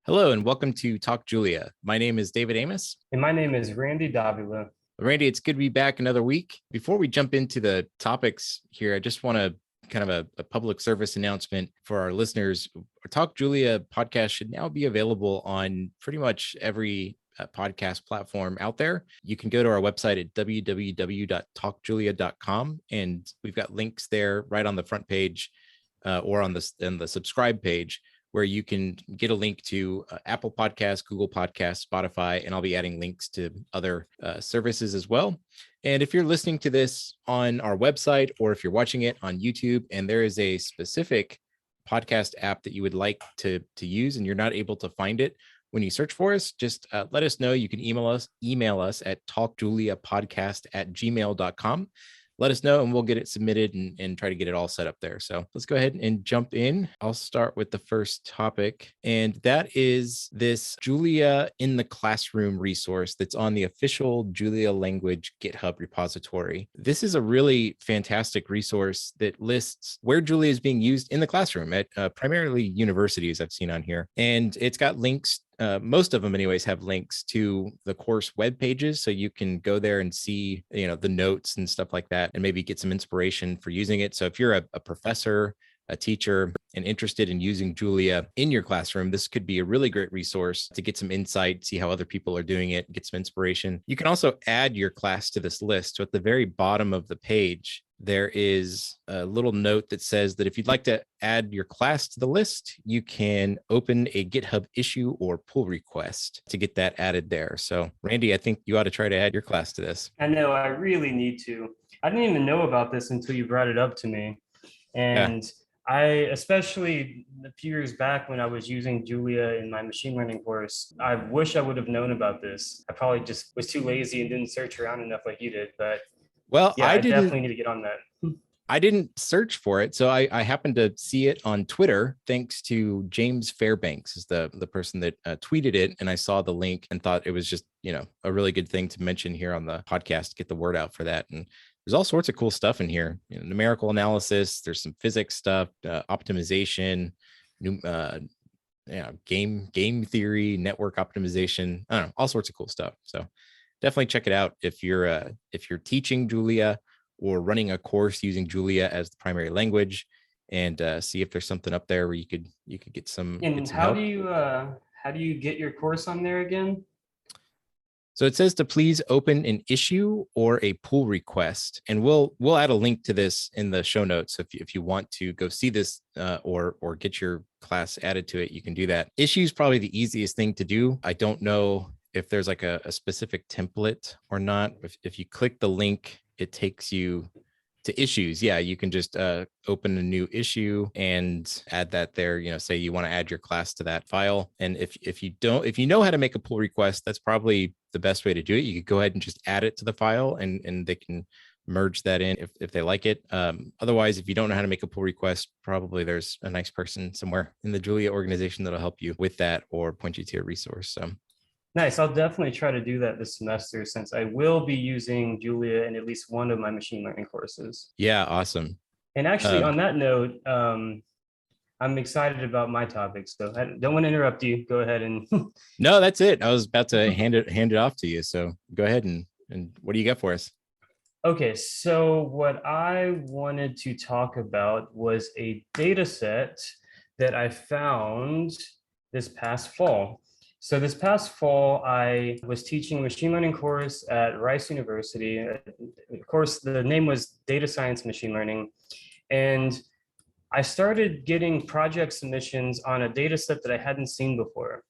Hello and welcome to Talk Julia. My name is David Amos. And my name is Randy Davila. Randy, it's good to be back another week. Before we jump into the topics here, I just want to kind of a public service announcement for our listeners. Our Talk Julia podcast should now be available on pretty much every podcast platform out there. You can go to our website at www.talkjulia.com, and we've got links there right on the front page or on the subscribe page, where you can get a link to Apple Podcasts, Google Podcasts, Spotify, and I'll be adding links to other services as well. And if you're listening to this on our website, or if you're watching it on YouTube, and there is a specific podcast app that you would like to use and you're not able to find it when you search for us, just let us know. You can email us at talkjuliapodcast@gmail.com. Let us know and we'll get it submitted and try to get it all set up there. So let's go ahead and jump in. I'll start with the first topic, and that is this Julia in the Classroom resource that's on the official Julia language GitHub repository. This is a really fantastic resource that lists where Julia is being used in the classroom at primarily universities I've seen on here. And it's got links. Most of them anyways have links to the course web pages, so you can go there and see, the notes and stuff like that, and maybe get some inspiration for using it. So if you're a professor, a teacher, and interested in using Julia in your classroom, this could be a really great resource to get some insight, see how other people are doing it, get some inspiration. You can also add your class to this list. So at the very bottom of the page, there is a little note that says that if you'd like to add your class to the list, you can open a GitHub issue or pull request to get that added there. So Randy, I think you ought to try to add your class to this. I know, I really need to. I didn't even know about this until you brought it up to me. And I, especially a few years back when I was using Julia in my machine learning course, I wish I would have known about this. I probably just was too lazy and didn't search around enough like you did, but well, yeah, I definitely need to get on that. I didn't search for it. So I happened to see it on Twitter, thanks to James Fairbanks is the person that tweeted it. And I saw the link and thought it was just, a really good thing to mention here on the podcast to get the word out for that. And there's all sorts of cool stuff in here, numerical analysis. There's some physics stuff, optimization, game theory, network optimization. I don't know, all sorts of cool stuff. So definitely check it out if you're teaching Julia or running a course using Julia as the primary language, and see if there's something up there where you could get some. And how do you get your course on there again? So it says to please open an issue or a pull request, and we'll add a link to this in the show notes. If you want to go see this or get your class added to it, you can do that. Issue is probably the easiest thing to do. I don't know if there's like a specific template or not. If you click the link, it takes you to issues. Yeah, you can just open a new issue and add that there. Say you want to add your class to that file. And if you know how to make a pull request, that's probably the best way to do it. You could go ahead and just add it to the file, and they can merge that in if they like it. Otherwise, if you don't know how to make a pull request, probably there's a nice person somewhere in the Julia organization that'll help you with that or point you to a resource. So nice. I'll definitely try to do that this semester, since I will be using Julia in at least one of my machine learning courses. Yeah, awesome. And actually, on that note, I'm excited about my topic, so I don't want to interrupt you. Go ahead and. No, that's it. I was about to hand it off to you. So go ahead and what do you got for us? Okay, so what I wanted to talk about was a data set that I found this past fall. So this past fall, I was teaching a machine learning course at Rice University. Of course, the name was Data Science Machine Learning. And I started getting project submissions on a data set that I hadn't seen before.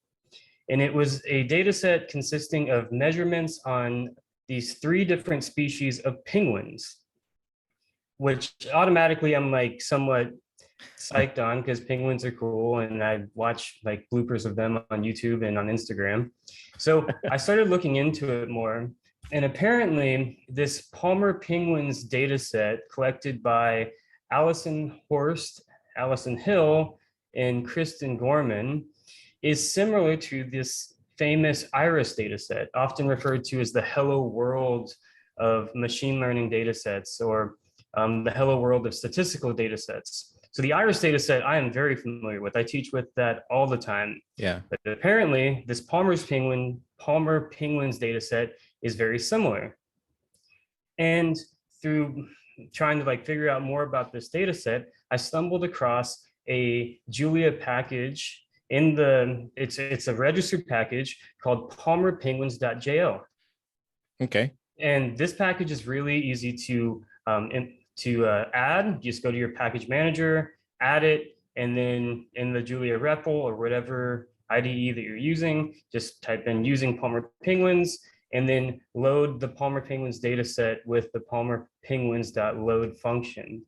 And it was a data set consisting of measurements on these 3 different species of penguins, which automatically I'm like somewhat psyched on, because penguins are cool and I watch like bloopers of them on YouTube and on Instagram. So I started looking into it more, and apparently this PalmerPenguins data set collected by Allison Horst, Allison Hill, and Kristen Gorman is similar to this famous IRIS data set, often referred to as the hello world of machine learning data sets, or the hello world of statistical data sets. So the iris data set I am very familiar with. I teach with that all the time. Yeah. But apparently this Palmer Penguins data set is very similar. And through trying to like figure out more about this data set, I stumbled across a Julia package in it's a registered package called PalmerPenguins.jl. Okay. And this package is really easy to add. Just go to your package manager, add it, and then in the Julia REPL or whatever IDE that you're using, just type in using Palmer Penguins, and then load the Palmer Penguins data set with the PalmerPenguins.load function.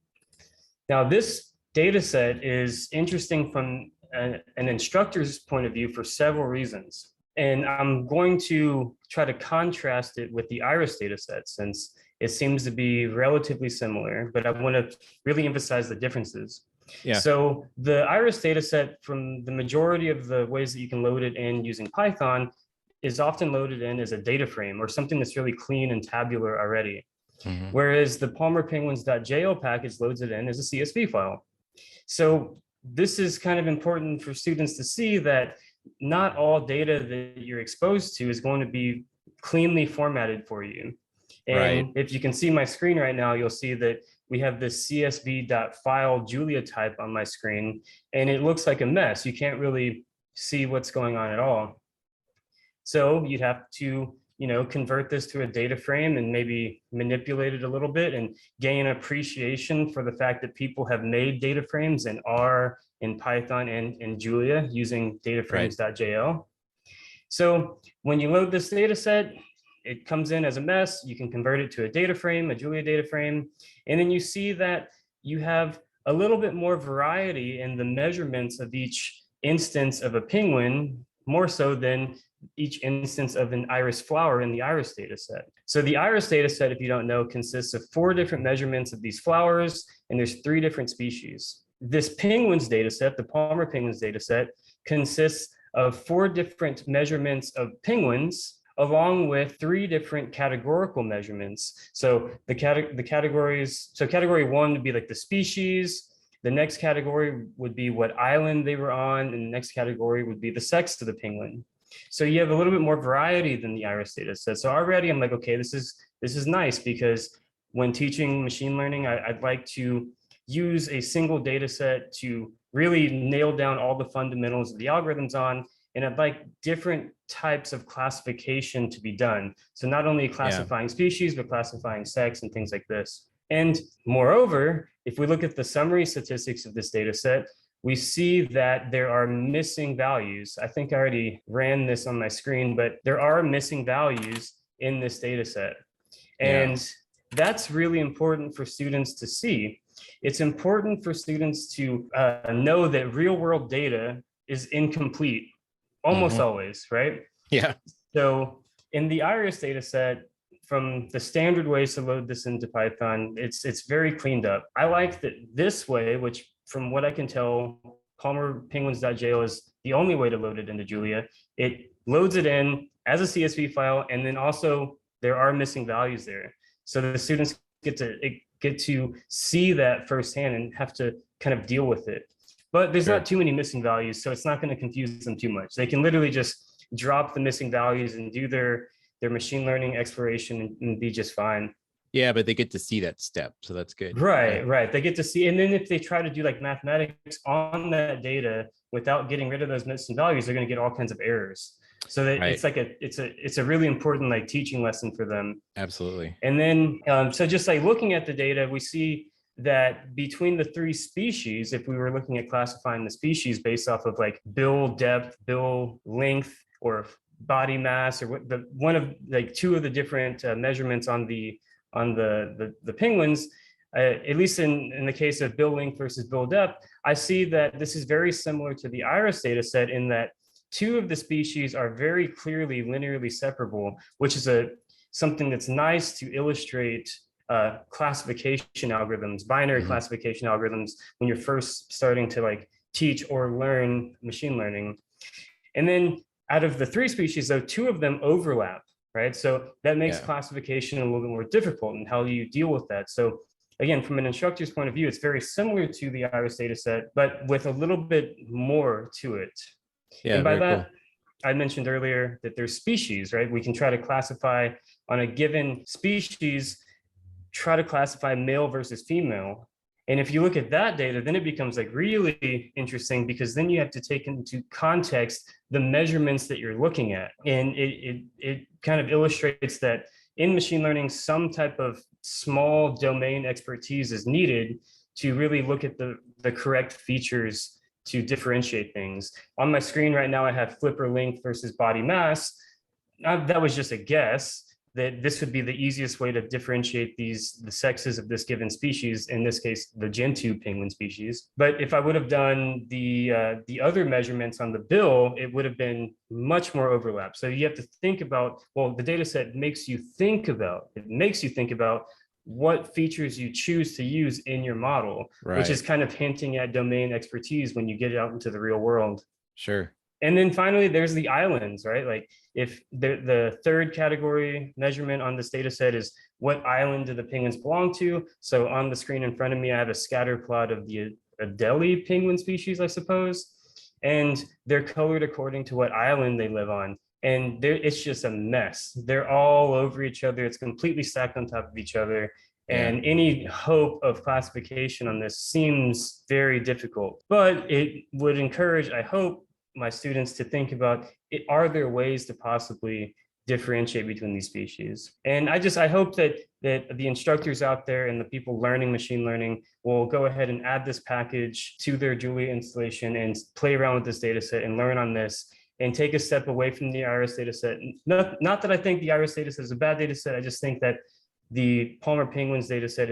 Now, this data set is interesting from an instructor's point of view for several reasons. And I'm going to try to contrast it with the iris data set since it seems to be relatively similar, but I want to really emphasize the differences. Yeah. So the iris data set, from the majority of the ways that you can load it in using Python, is often loaded in as a data frame or something that's really clean and tabular already. Mm-hmm. Whereas the PalmerPenguins.jl package loads it in as a CSV file. So this is kind of important for students to see that not all data that you're exposed to is going to be cleanly formatted for you. And if you can see my screen right now, you'll see that we have this csv.file Julia type on my screen, and it looks like a mess. You can't really see what's going on at all. So you'd have to, convert this to a data frame and maybe manipulate it a little bit and gain appreciation for the fact that people have made data frames in R, in Python, and in Julia using dataframes.jl. So when you load this data set, it comes in as a mess. You can convert it to a data frame, a Julia data frame, and then you see that you have a little bit more variety in the measurements of each instance of a penguin, more so than each instance of an iris flower in the iris data set. So the iris data set, if you don't know, consists of 4 different measurements of these flowers, and there's 3 different species. This penguins data set, the Palmer Penguins data set, consists of 4 different measurements of penguins, along with 3 different categorical measurements. So the categories, so category 1 would be like the species. The next category would be what island they were on, and the next category would be the sex of the penguin. So you have a little bit more variety than the iris data set. So already I'm like, okay, this is nice, because when teaching machine learning, I'd like to use a single data set to really nail down all the fundamentals of the algorithms on, and I'd like different types of classification to be done. So not only classifying species, but classifying sex and things like this. And moreover, if we look at the summary statistics of this data set, we see that there are missing values. I think I already ran this on my screen, but there are missing values in this data set. And that's really important for students to see. It's important for students to know that real world data is incomplete, almost always, right? Yeah. So in the iris data set, from the standard ways to load this into Python, it's very cleaned up. I like that this way, which from what I can tell, PalmerPenguins.jl is the only way to load it into Julia. It loads it in as a CSV file, and then also there are missing values there. So the students get to see that firsthand and have to kind of deal with it. But there's not too many missing values, so it's not going to confuse them too much. They can literally just drop the missing values and do their machine learning exploration and be just fine. Yeah, but they get to see that step, so that's good. Right. They get to see, and then if they try to do like mathematics on that data without getting rid of those missing values, they're going to get all kinds of errors. So that it's like it's a really important like teaching lesson for them. Absolutely. And then so just like looking at the data, we see that between the 3 species, if we were looking at classifying the species based off of like bill depth, bill length, or body mass, or what one of like 2 of the different measurements on the penguins, at least in the case of bill length versus bill depth, I see that this is very similar to the iris data set in that 2 of the species are very clearly linearly separable, which is something that's nice to illustrate classification algorithms, binary classification algorithms, when you're first starting to like teach or learn machine learning. And then out of the 3 species, though, 2 of them overlap. Right. So that makes classification a little bit more difficult, and how do you deal with that? So again, from an instructor's point of view, it's very similar to the Iris dataset, but with a little bit more to it. Yeah, And by very that, cool. I mentioned earlier that there's species, right? We can try to classify on a given species, try to classify male versus female. And if you look at that data, then it becomes like really interesting, because then you have to take into context the measurements that you're looking at. And it kind of illustrates that in machine learning, some type of small domain expertise is needed to really look at the correct features to differentiate things. On my screen right now, I have flipper length versus body mass. That was just a guess that this would be the easiest way to differentiate the sexes of this given species, in this case, the Gentoo penguin species. But if I would have done the other measurements on the bill, it would have been much more overlap. So you have to think about, well, the data set makes you think about, what features you choose to use in your model, which Right. is kind of hinting at domain expertise when you get out into the real world. Sure. And then finally, there's the islands, right? Like if the third category measurement on this data set is what island do the penguins belong to? So on the screen in front of me, I have a scatter plot of the Adelie penguin species, I suppose. And they're colored according to what island they live on. And it's just a mess. They're all over each other. It's completely stacked on top of each other. Yeah. And any hope of classification on this seems very difficult. But it would encourage, I hope, my students to think about, are there ways to possibly differentiate between these species? And I hope that the instructors out there and the people learning machine learning will go ahead and add this package to their Julia installation and play around with this data set and learn on this and take a step away from the Iris data set. Not that I think the Iris data set is a bad data set. I just think that the Palmer Penguins data set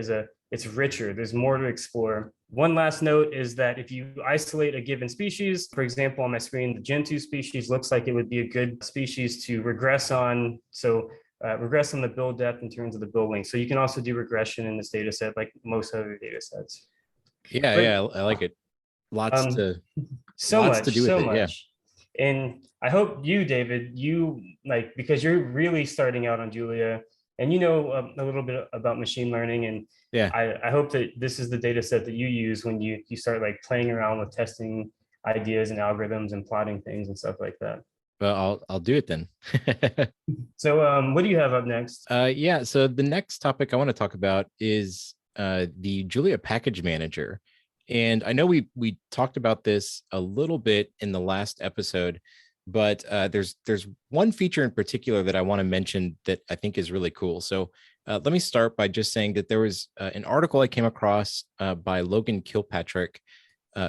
it's richer. There's more to explore. One last note is that if you isolate a given species, for example, on my screen, the Gentoo species looks like it would be a good species to regress on. So regress on the build depth in terms of the build length. So you can also do regression in this data set, like most other data sets. Yeah, But yeah, I like it. Lots um, to lots to do with so it. Yeah. much. And I hope you, David, because you're really starting out on Julia and you know a little bit about machine learning. And Yeah. I hope that this is the data set that you use when you start like playing around with testing ideas and algorithms and plotting things and stuff like that. Well, I'll do it then. So what do you have up next? Yeah, so the next topic I want to talk about is the Julia package manager. And I know we talked about this a little bit in the last episode, but there's one feature in particular that I want to mention that I think is really cool. So let me start by just saying that there was an article I came across by Logan Kilpatrick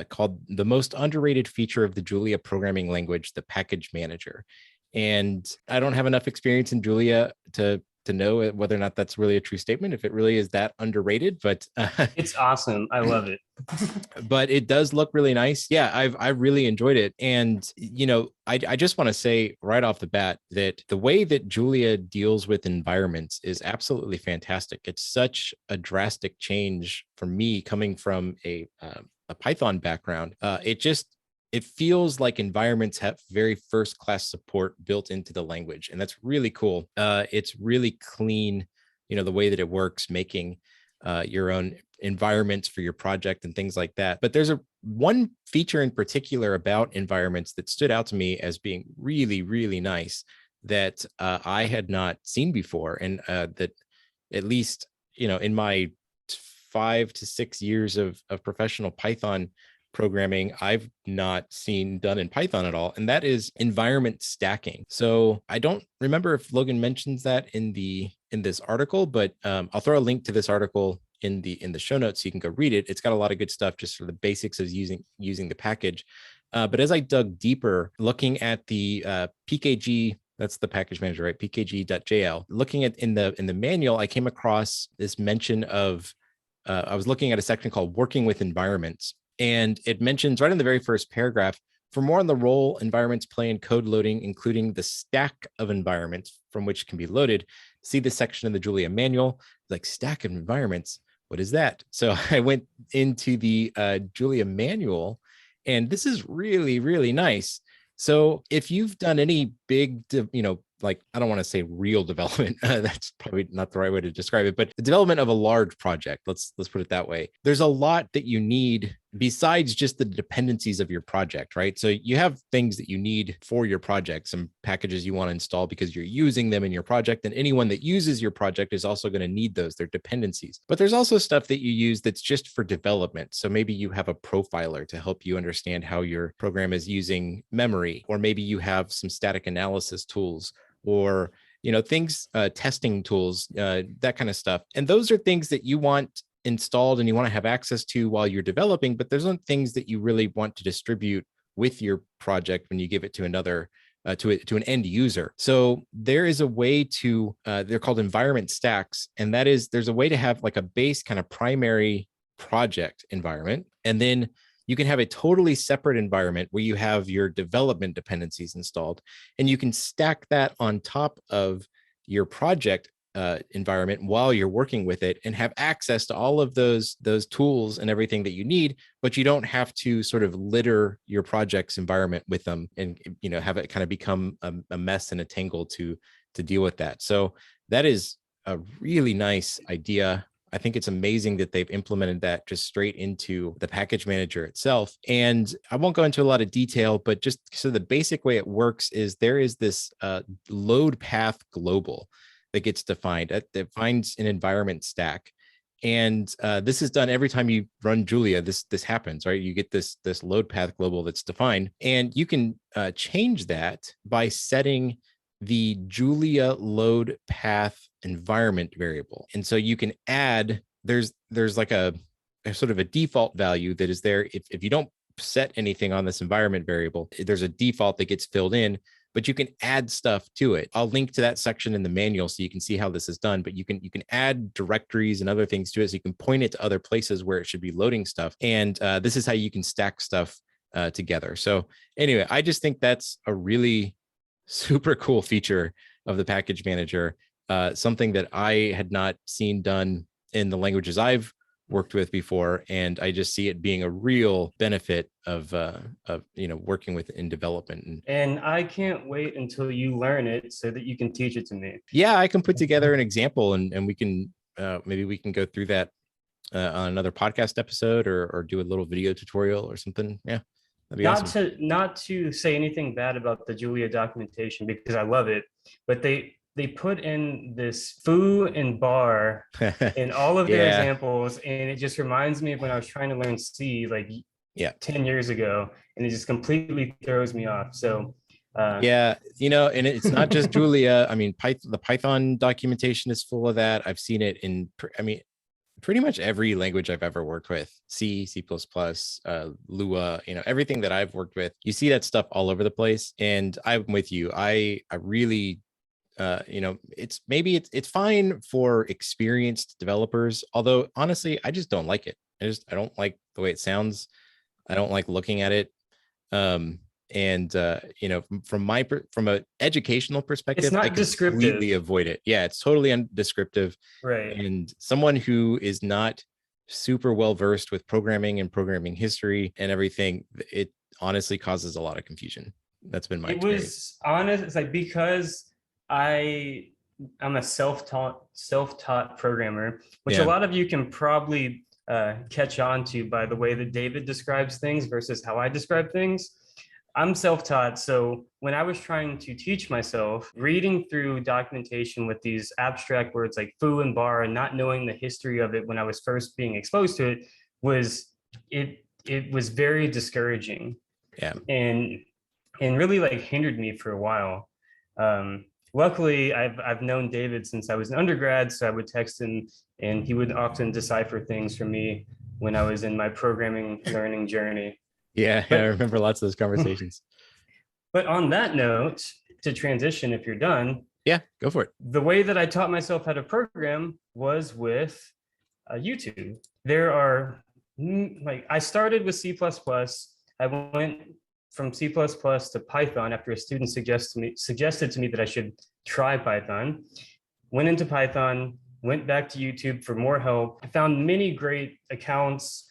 called "The Most Underrated Feature of the Julia Programming Language: The Package Manager." And I don't have enough experience in Julia to know whether or not that's really a true statement, if it really is that underrated, but It's awesome. I love it. but it does look really nice. Yeah, I really enjoyed it. And you know, I just want to say right off the bat that the way that Julia deals with environments is absolutely fantastic. It's such a drastic change for me coming from a Python background. It feels like environments have very first class support built into the language, and that's really cool. It's really clean, you know, the way that it works, making your own environments for your project and things like that. But there's one feature in particular about environments that stood out to me as being really, really nice that I had not seen before, and that at least, you know, in my 5 to 6 years of professional Python programming, I've not seen done in Python at all, and that is environment stacking. So I don't remember if Logan mentions that in this article, but I'll throw a link to this article in the show notes so you can go read it. It's got a lot of good stuff just for the basics of using the package. But as I dug deeper, looking at the PKG, that's the package manager, right? PKG.jl. Looking at in the manual, I came across this mention of I was looking at a section called "Working with Environments." And it mentions right in the very first paragraph, for more on the role environments play in code loading, including the stack of environments from which can be loaded, see the section in the Julia manual. Like, stack of environments, what is that? So I went into the Julia manual, and this is really, really nice. So if you've done any big, like, I don't want to say real development. That's probably not the right way to describe it, but the development of a large project. Let's put it that way. There's a lot that you need besides just the dependencies of your project, right? So you have things that you need for your project, some packages you want to install because you're using them in your project. And anyone that uses your project is also going to need those, their dependencies. But there's also stuff that you use that's just for development. So maybe you have a profiler to help you understand how your program is using memory, or maybe you have some static analysis tools, or things, testing tools, that kind of stuff. And those are things that you want installed and you want to have access to while you're developing, but there's not things that you really want to distribute with your project when you give it to another, to an end user. So there is a way to, they're called environment stacks. And that is, there's a way to have like a base kind of primary project environment. And then you can have a totally separate environment where you have your development dependencies installed, and you can stack that on top of your project environment while you're working with it, and have access to all of those tools and everything that you need, but you don't have to sort of litter your project's environment with them and have it kind of become a mess and a tangle to deal with that. So that is a really nice idea. I think it's amazing that they've implemented that just straight into the package manager itself. And I won't go into a lot of detail, but just so the basic way it works is there is this load path global that gets defined. That defines an environment stack. And this is done every time you run Julia. This happens, right? You get this load path global that's defined, and you can change that by setting the Julia load path environment variable. And so you can add, there's like a sort of a default value that is there. If you don't set anything on this environment variable, there's a default that gets filled in, but you can add stuff to it. I'll link to that section in the manual so you can see how this is done, but you can add directories and other things to it. So you can point it to other places where it should be loading stuff. And this is how you can stack stuff together. So anyway, I just think that's a really super cool feature of the package manager, something that I had not seen done in the languages I've worked with before, and I just see it being a real benefit of working with in development. And I can't wait until you learn it so that you can teach it to me. Yeah, I can put together an example, and we can maybe we can go through that on another podcast episode, or do a little video tutorial or something. Yeah. Not to say anything bad about the Julia documentation, because I love it, but they put in this foo and bar in all of their examples, and it just reminds me of when I was trying to learn C 10 years ago, and it just completely throws me off. So and it's not just Julia. I mean, the Python documentation is full of that. I've seen it in, pretty much every language I've ever worked with, C, C++, Lua, everything that I've worked with, you see that stuff all over the place. And I'm with you. I really, it's fine for experienced developers. Although honestly, I just don't like it. I don't like the way it sounds. I don't like looking at it. From an educational perspective, it's not I completely avoid it. Yeah, it's totally undescriptive. Right. And someone who is not super well versed with programming and programming history and everything, it honestly causes a lot of confusion. That's been my experience. Was honest. It's like, because I'm a self-taught programmer, which a lot of you can probably catch on to by the way that David describes things versus how I describe things. I'm self-taught, so when I was trying to teach myself, reading through documentation with these abstract words like foo and bar, and not knowing the history of it when I was first being exposed to it, it was very discouraging. Yeah. And really hindered me for a while. Luckily, I've known David since I was an undergrad, so I would text him, and he would often decipher things for me when I was in my programming learning journey. Yeah, I remember lots of those conversations. But on that note, to transition, if you're done. Yeah, go for it. The way that I taught myself how to program was with YouTube. There are, I started with C++. I went from C++ to Python after a student suggested to me that I should try Python. Went into Python, went back to YouTube for more help. I found many great accounts,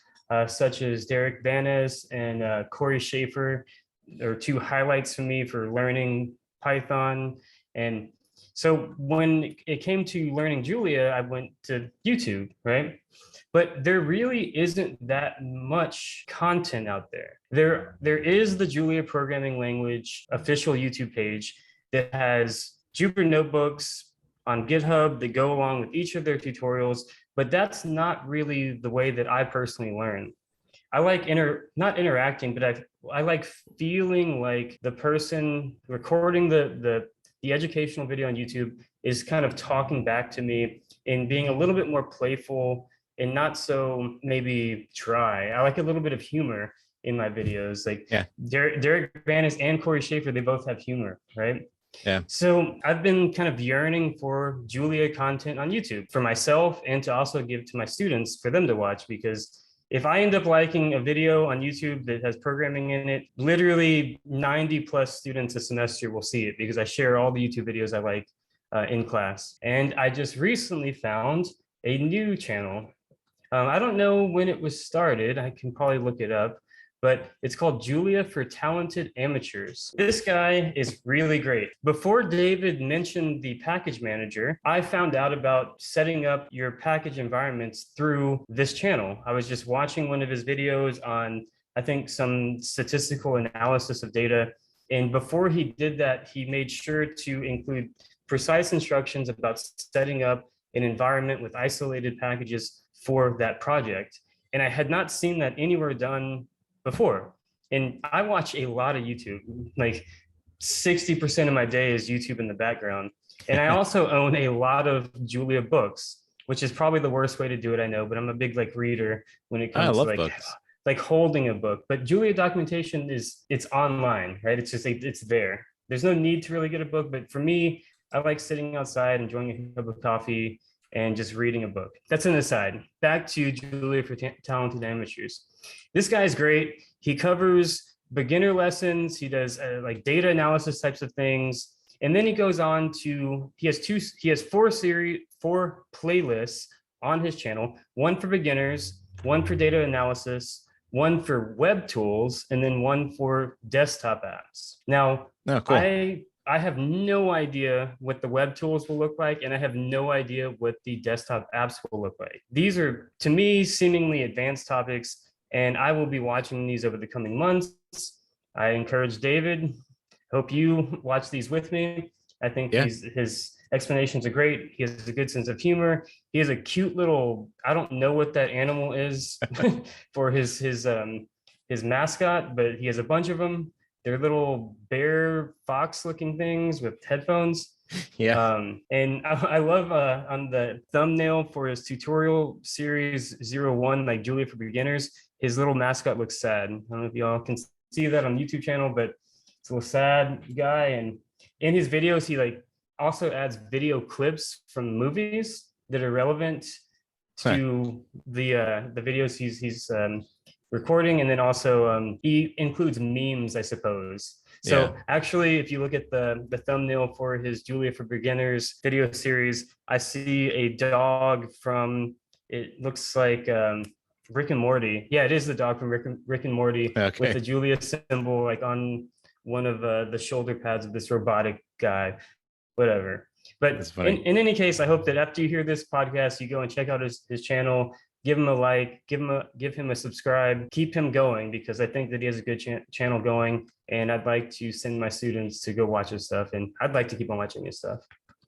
such as Derek Banas and Corey Schaefer. There are two highlights for me for learning Python. And so when it came to learning Julia, I went to YouTube, right? But there really isn't that much content out there. There is the Julia programming language official YouTube page that has Jupyter notebooks on GitHub that go along with each of their tutorials, but that's not really the way that I personally learn. I like not interacting, but I like feeling like the person recording the educational video on YouTube is kind of talking back to me and being a little bit more playful and not so maybe dry. I like a little bit of humor in my videos. Like Yeah. Derek Banis and Corey Schaefer, they both have humor, right? Yeah. So I've been kind of yearning for Julia content on YouTube for myself and to also give to my students for them to watch, because if I end up liking a video on YouTube that has programming in it, literally 90 plus students a semester will see it because I share all the YouTube videos I like in class. And I just recently found a new channel. I don't know when it was started. I can probably look it up, but it's called Julia for Talented Amateurs. This guy is really great. Before David mentioned the package manager, I found out about setting up your package environments through this channel. I was just watching one of his videos on, I think, some statistical analysis of data. And before he did that, he made sure to include precise instructions about setting up an environment with isolated packages for that project. And I had not seen that anywhere done before. And I watch a lot of YouTube, like 60% of my day is YouTube in the background. And I also own a lot of Julia books, which is probably the worst way to do it, I know, but I'm a big like reader when it comes to like holding a book. But Julia documentation it's online, right? It's just like, it's there. There's no need to really get a book, but for me, I like sitting outside, enjoying a cup of coffee and just reading a book. That's an aside. Back to Julia for Talented Amateurs. This guy is great. He covers beginner lessons. He does like data analysis types of things. And then he goes on to, he has four playlists on his channel, one for beginners, one for data analysis, one for web tools, and then one for desktop apps. Now, cool. I have no idea what the web tools will look like, and I have no idea what the desktop apps will look like. These are, to me, seemingly advanced topics, and I will be watching these over the coming months. I encourage David, hope you watch these with me. I think his explanations are great. He has a good sense of humor. He has a cute little, I don't know what that animal is for his mascot, but he has a bunch of them. They're little bear fox looking things with headphones. Yeah. And I love on the thumbnail for his tutorial series 01, like Julia for Beginners, his little mascot looks sad. I don't know if y'all can see that on the YouTube channel, but it's a little sad guy. And in his videos, he like also adds video clips from movies that are relevant to the videos he's recording, and then also he includes memes, I suppose. So actually, if you look at the thumbnail for his Julia for Beginners video series, I see a dog from, it looks like Rick and Morty. Yeah, it is the dog from Rick and Morty with the Julia symbol like on one of the shoulder pads of this robotic guy, whatever. But in any case, I hope that after you hear this podcast, you go and check out his channel, give him a like, give him a subscribe, keep him going, because I think that he has a good channel going, and I'd like to send my students to go watch his stuff, and I'd like to keep on watching his stuff.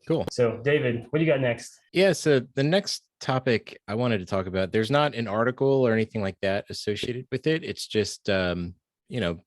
Cool. So David, what do you got next? Yeah, so the next topic I wanted to talk about, there's not an article or anything like that associated with it. It's just,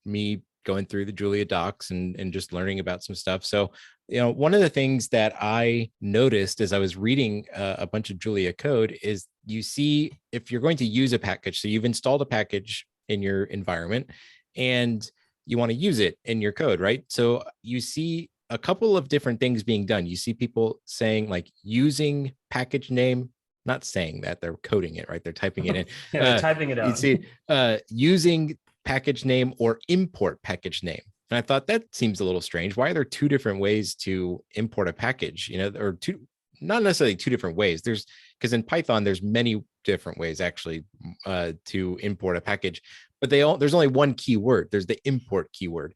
me going through the Julia docs and just learning about some stuff. So, one of the things that I noticed as I was reading a bunch of Julia code is you see, if you're going to use a package, so you've installed a package in your environment and you want to use it in your code, right? So you see a couple of different things being done. You see people saying like using package name, not saying that, they're coding it, right? They're typing it in. They're typing it out. You see using package name or import package name. And I thought that seems a little strange. Why are there two different ways to import a package, or two, not necessarily two different ways. Because in Python, there's many different ways actually to import a package, but there's only one keyword. There's the import keyword.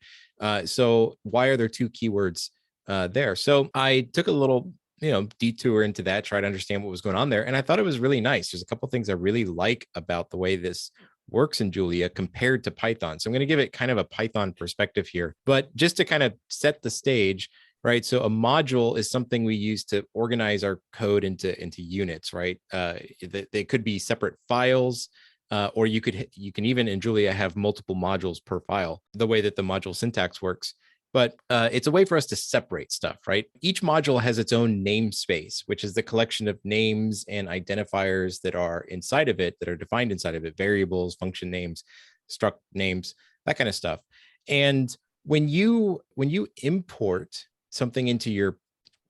So why are there two keywords there. So I took a little detour into that, try to understand what was going on there, and I thought it was really nice. There's a couple things I really like about the way this works in Julia compared to Python. So I'm going to give it kind of a Python perspective here, but just to kind of set the stage, right? So a module is something we use to organize our code into units, right? They could be separate files, or you can even in Julia have multiple modules per file, the way that the module syntax works. But it's a way for us to separate stuff, right? Each module has its own namespace, which is the collection of names and identifiers that are inside of it, that are defined inside of it, variables, function names, struct names, that kind of stuff. And when you import something into your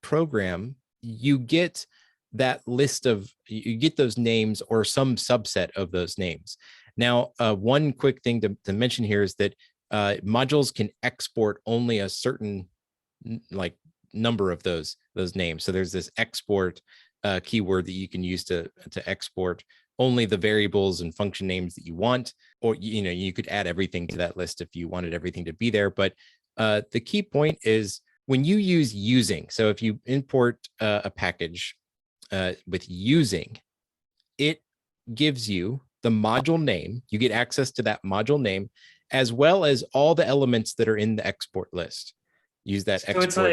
program, you get that list of, you get those names or some subset of those names. Now, one quick thing to mention here is that modules can export only a certain like number of those names. So there's this export keyword that you can use to export only the variables and function names that you want, or you could add everything to that list if you wanted everything to be there. But the key point is when you use using. So if you import a package with using, it gives you the module name. You get access to that module name, as well as all the elements that are in the export list. Use that export. So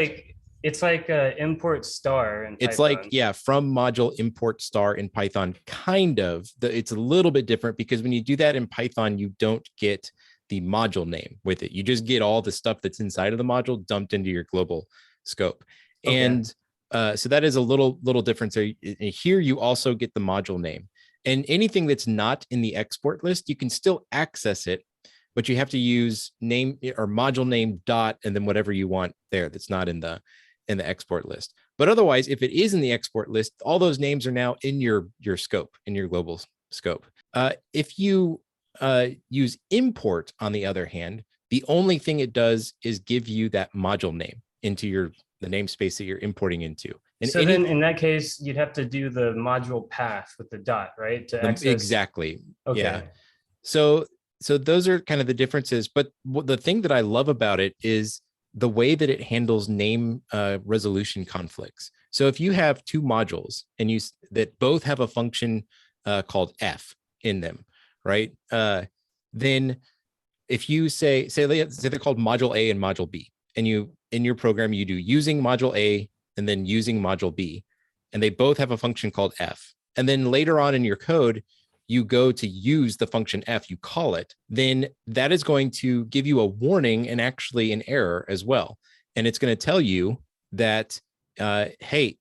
it's like import star in Python. It's like, yeah, from module import star in Python, kind of. It's a little bit different because when you do that in Python, you don't get the module name with it. You just get all the stuff that's inside of the module dumped into your global scope. Okay. And so that is a little different. So here you also get the module name. And anything that's not in the export list, you can still access it, but you have to use name or module name dot and then whatever you want there that's not in the export list. But otherwise, if it is in the export list, all those names are now in your scope, in your global scope. If you use import, on the other hand, the only thing it does is give you that module name into the namespace that you're importing into. And so then in that case, you'd have to do the module path with the dot, right? To access. Exactly. Okay. Yeah. So those are kind of the differences. But the thing that I love about it is the way that it handles name resolution conflicts. So if you have two modules and that both have a function called f in them, right? Then if you say they're called module A and module B, and you in your program you do using module A and then using module B, and they both have a function called f. And then later on in your code, you go to use the function f, you call it, then that is going to give you a warning and actually an error as well. And it's going to tell you that, hey,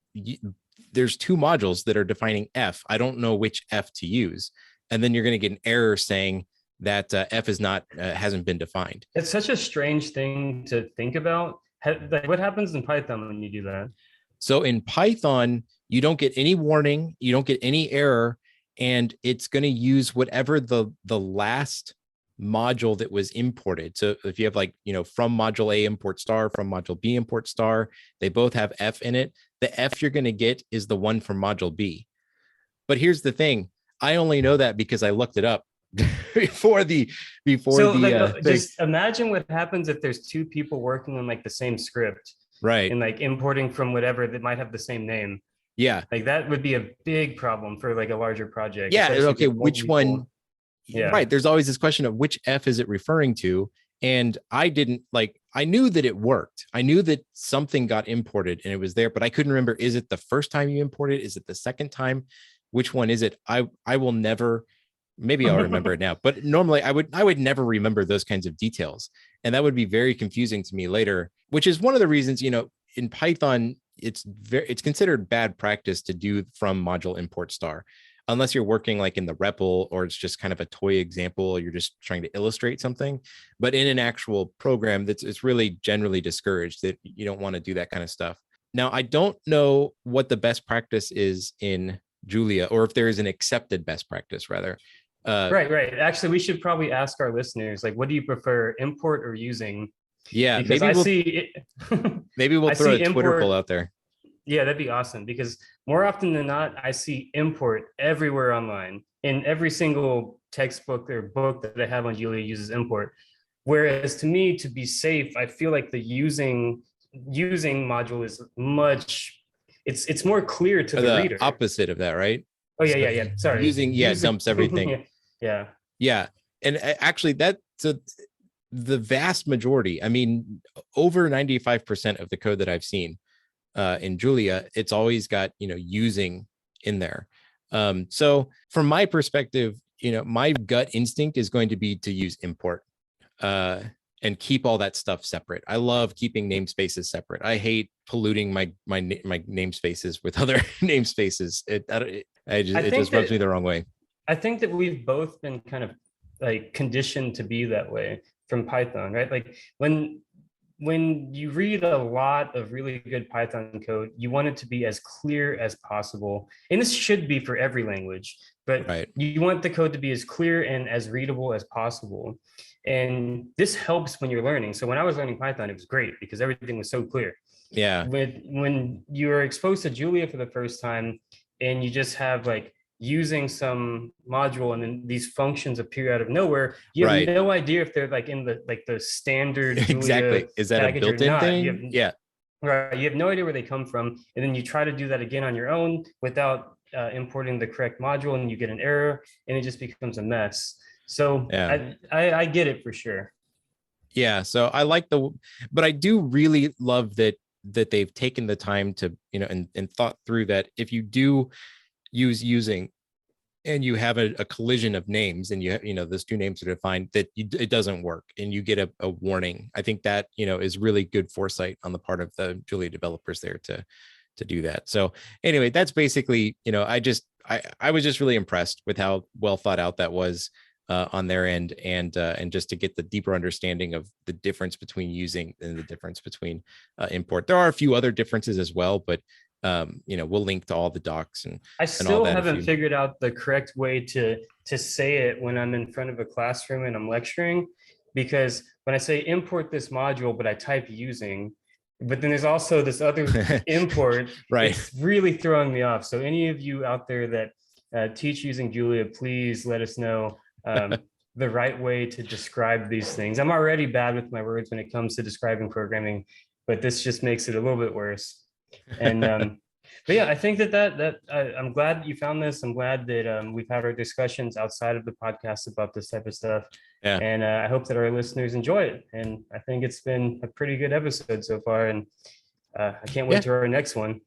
there's two modules that are defining f. I don't know which f to use. And then you're going to get an error saying that f is not, hasn't been defined. It's such a strange thing to think about. What happens in Python when you do that? So in Python, you don't get any warning, you don't get any error, and it's going to use whatever the last module that was imported. So if you have from module A import star, from module B import star, they both have f in it. The f you're going to get is the one from module B. But here's the thing. I only know that because I looked it up just imagine what happens if there's two people working on the same script, right? And importing from whatever that might have the same name. Yeah, that would be a big problem for a larger project. Yeah, okay, which one? Yeah, right. There's always this question of which f is it referring to, and I didn't I knew that it worked. I knew that something got imported and it was there, but I couldn't remember. Is it the first time you imported? Is it the second time? Which one is it? I will never. Maybe I'll remember it now, but normally I would never remember those kinds of details, and that would be very confusing to me later. Which is one of the reasons, in Python, it's considered bad practice to do from module import star, unless you're working in the REPL or it's just kind of a toy example, or you're just trying to illustrate something. But in an actual program, it's really generally discouraged, that you don't want to do that kind of stuff. Now, I don't know what the best practice is in Julia, or if there is an accepted best practice, rather. Right. Actually, we should probably ask our listeners, what do you prefer, import or using? Yeah, because maybe we'll throw a Twitter poll out there. Yeah, that'd be awesome, because more often than not, I see import everywhere online. In every single textbook or book that I have on Julia uses import. Whereas to me, to be safe, I feel like the using using module is much, it's more clear to the The reader. opposite of that, right? Oh yeah, So yeah, yeah. Sorry. using, yeah, it dumps everything. Yeah. Yeah. Yeah. And actually so the vast majority, I mean, over 95% of the code that I've seen in Julia, it's always got, using in there. So from my perspective, my gut instinct is going to be to use import and keep all that stuff separate. I love keeping namespaces separate. I hate polluting my namespaces with other namespaces. It just rubs me the wrong way. I think that we've both been kind of like conditioned to be that way from Python, right? Like when you read a lot of really good Python code, you want it to be as clear as possible. And this should be for every language, but Right. you want the code to be as clear and as readable as possible. And this helps when you're learning. So when I was learning Python, it was great because everything was so clear. Yeah. When you're exposed to Julia for the first time and you just have like using some module and then these functions appear out of nowhere, you have Right. no idea if they're like in the standard Julia Exactly. Is that a package or built-in not. thing? Yeah. Right, you have no idea where they come from, and then you try to do that again on your own without importing the correct module, and you get an error, and it just becomes a mess. So Yeah. I get it for sure. Yeah. So I like but I do really love that they've taken the time to, and thought through that if you do use using and you have a collision of names and you have, those two names are defined, that it doesn't work and you get a warning. I think that, is really good foresight on the part of the Julia developers there to do that. So anyway, that's basically, I was just really impressed with how well thought out that was on their end, and just to get the deeper understanding of the difference between using and the difference between import. There are a few other differences as well, but we'll link to all the docs and I all still that. haven't figured out the correct way to say it when I'm in front of a classroom and I'm lecturing, because when I say import this module, but I type using, but then there's also this other import, right. It's really throwing me off. So any of you out there that teach using Julia, please let us know the right way to describe these things. I'm already bad with my words when it comes to describing programming, but this just makes it a little bit worse. And but yeah, I think I'm glad you found this. I'm glad that we've had our discussions outside of the podcast about this type of stuff. Yeah. And I hope that our listeners enjoy it. And I think it's been a pretty good episode so far. And I can't wait to our next one.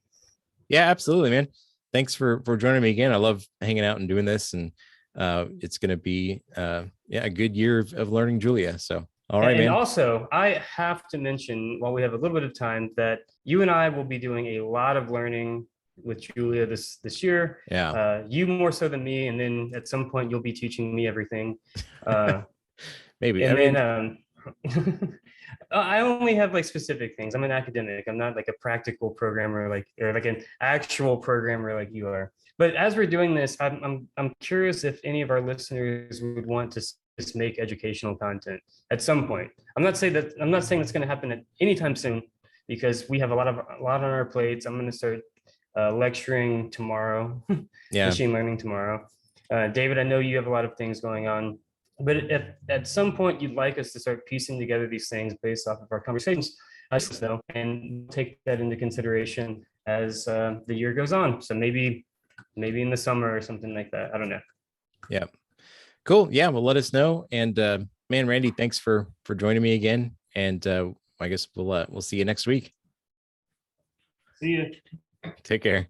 Yeah, absolutely, man. Thanks for joining me again. I love hanging out and doing this, and it's going to be a good year of learning Julia. So all right, man. And also, I have to mention, while we have a little bit of time, that you and I will be doing a lot of learning with Julia this year. Yeah. You more so than me, and then at some point you'll be teaching me everything. Maybe. And then I only have like specific things. I'm an academic. I'm not like a practical programmer, or like an actual programmer like you are. But as we're doing this, I'm curious if any of our listeners would want to just make educational content at some point. I'm not saying that's going to happen at anytime soon, because we have a lot on our plates. I'm going to start lecturing tomorrow, machine learning tomorrow. David, I know you have a lot of things going on, but at some point you'd like us to start piecing together these things based off of our conversations, let us know, and take that into consideration as the year goes on. So maybe in the summer or something like that. I don't know. Yeah. Cool. Yeah. Well, let us know. And man, Randy, thanks for joining me again. And I guess we'll see you next week. See you. Take care.